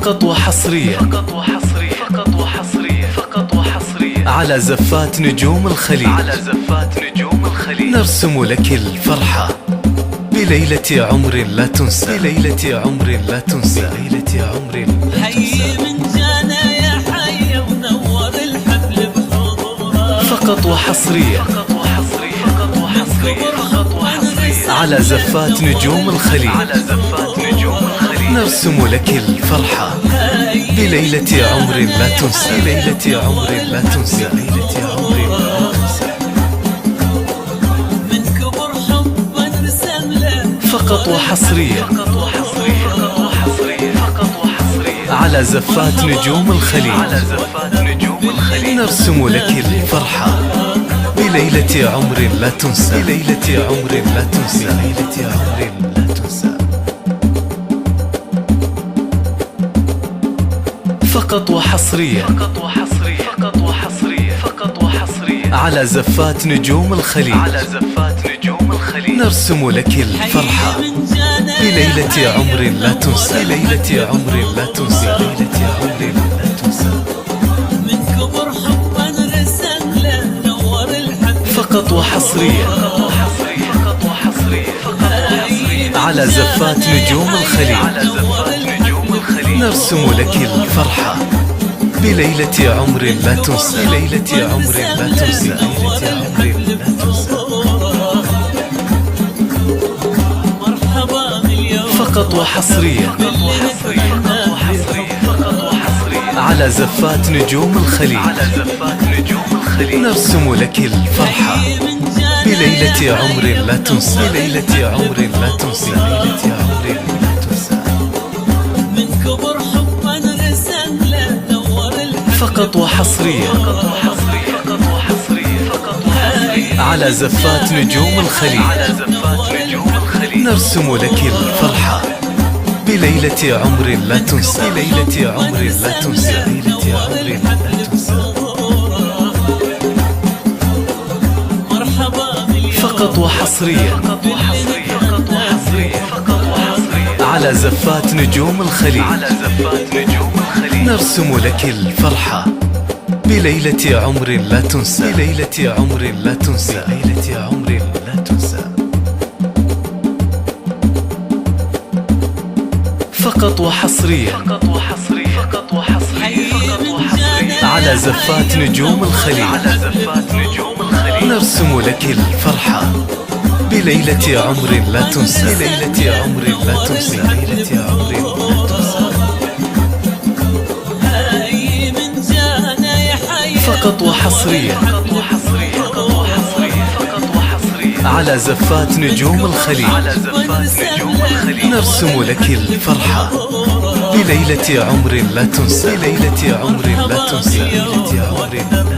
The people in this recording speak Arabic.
فقط وحصريا على زفات نجوم الخليج نرسم لك الفرحة بليلة عمر لا تنسى حي من جانا يا حي ونور الحفل بحضورك. فقط وحصريا على زفات نجوم الخليج نرسم لك الفرحة بليلة عمر لا تنسى من كبر حبا نرسم له. فقط وحصريا على زفات نجوم الخليج نرسم لك الفرحة بليلة عمر لا تنسى فقط وحصريا على زفات نجوم الخليج نرسم لك الفرحة بليلة عمر لا تنسى من كبر حبا نرسم له نور الحفل. فقط وحصريا على زفات نجوم الخليج نرسم لك الفرحة بليلة عمر لا تنسى فقط وحصريا على زفات نجوم الخليج نرسم لك الفرحة بليلة عمر لا تنسى من كبر حبا نرسم له نور الحفل. فقط وحصريا على زفات نجوم الخليج نرسم لك الفرحة بليلة عمر لا تنسى فقط وحصريا على زفات نجوم الخليج نرسم لك الفرحة بليلة عمر لا تنسى فقط وحصريا على زفات نجوم الخليج نرسم لك الفرحة بليلة عمر لا تنسى فقط وحصريا على زفات نجوم الخليج نرسم لك الفرحة بليلة عمر لا تنسى